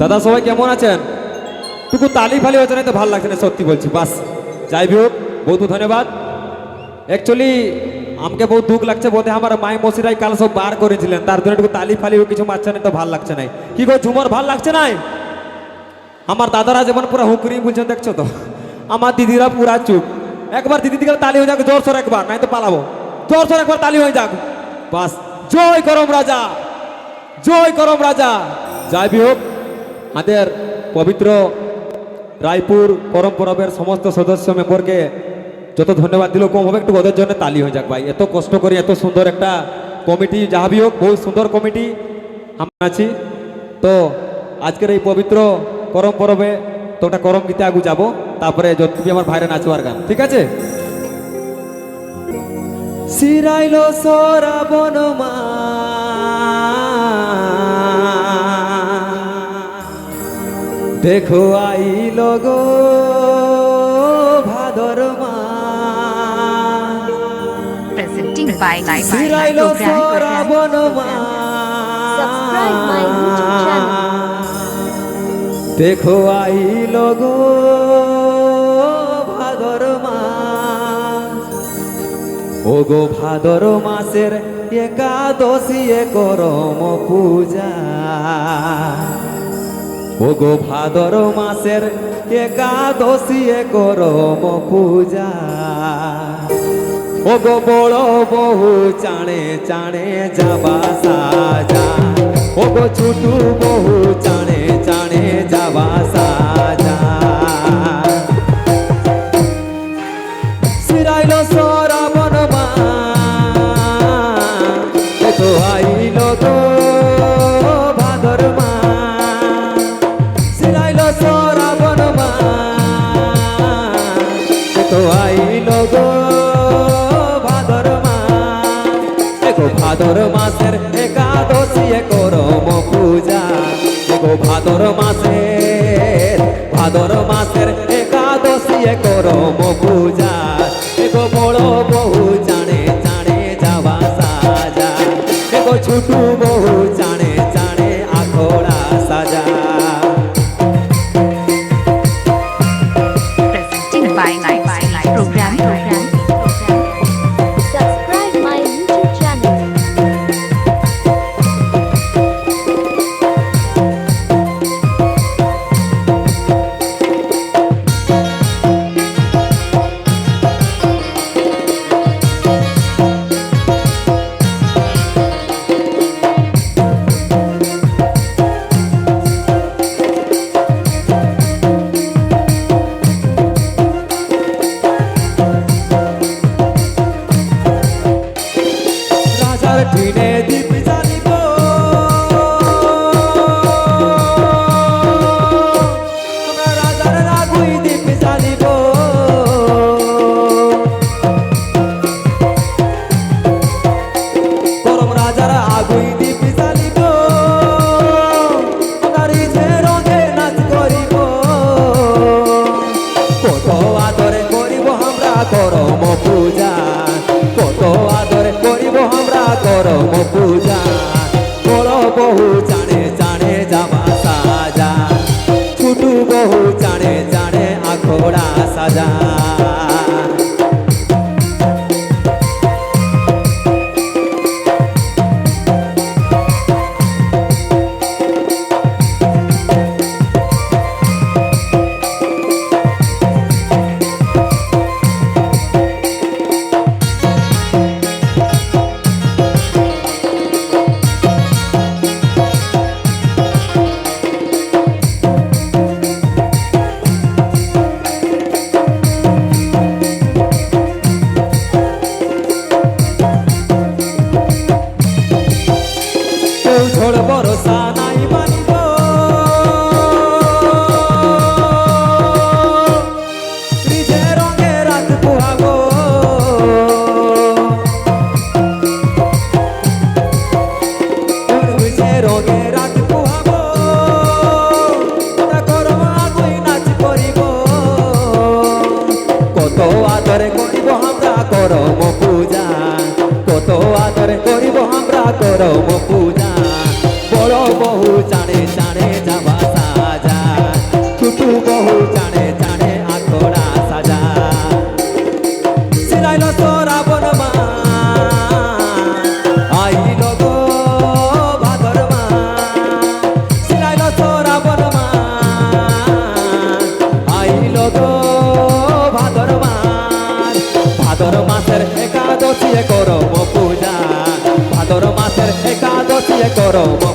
দাদা সবাই কেমন আছেন? টুকু তালি ফালি হচ্ছে না তো ভালো লাগছে না, সত্যি বলছি। বাস যাই হোক, বহুত ধন্যবাদ। অ্যাকচুয়ালি আমাকে বহুত দুঃখ লাগছে, বোধ আমার মাই মশিরাই কাল সব বার করেছিলেন, তার জন্য একটু তালি ফালি কিছু মারছে না তো ভালো লাগছে না। কি গো ঝুমর ভাল লাগছে নাই? আমার দাদারা যেমন পুরা হুকুরি বলছেন, দেখছো তো, আমার দিদিরা পুরা চুপ। একবার দিদি দিকে তালি হয়ে যাক, জোর সোর একবার, নাই তো পালাবো। জোর সোর একবার তালি হয়ে যাক, বাস। জয় করম রাজা, জয় করম রাজা। যাই হোক, আমাদের পবিত্র রায়পুর করম পরবের সমস্ত সদস্য মেম্বরকে যত ধন্যবাদ দিল কম হবে, একটু ওদের জন্য তালি হয়ে যাক ভাই। এত কষ্ট করে এত সুন্দর একটা কমিটি, যাহাবি হোক বহুত সুন্দর কমিটি আমরা আছি। তো আজকের এই পবিত্র করম পরবে তো একটা করম গীতে আগু যাব, তারপরে যতটুকু আমার ভাইরা নাচবার গান, ঠিক আছে? শিরাইল সরাবন মা দেখো আইল গো ভাদর মা, presenting by Live শিরাইল সরাবন মা Subscribe my YouTube channel. দেখো আইল গো ভাদর মা। ও গো ভাদর মাসের একাদশী করম পূজা, ও গো ভাদর মাসের একাদশী করম পূজা। ও গো বড় বহু চাণে চাণে যাবা সাজা, ও গো ছোটু বহু চাণে চাণে যাবা সাজা। শিরাইল সরাবন মা দেখো আইল গো ভাদর মা, শিরাইল সরাবন মা দেখো আইল গো ভাদর মা। দেখো ভাদর মাসের একাদশী করম পূজা, দেখো ভাদর মাসের একাদশী করম পূজা। দেখো বড় বহু চাণে চাণে যাবা সাজা, দেখো ছোটু বহু চাণে চাণে আখড়া সাজা। presenting by Live program. Subscribe my YouTube channel. রাজার টিনে দীপ জ্বালিব, আমরা রাজার আগুই দীপ জ্বালিব। করম রাজার আগুই দীপ জ্বালিব, আমরা রিঝে রঙে নাচ করিব। কত আদরে করিব আমরা করম পূজা, কত আদরে করিব আমরা করম পূজা। বড় বহু চাণে চাণে যাবা সাজা, ছোটু বহু চাণে চাণে আখড়া সাজা। করো মাফ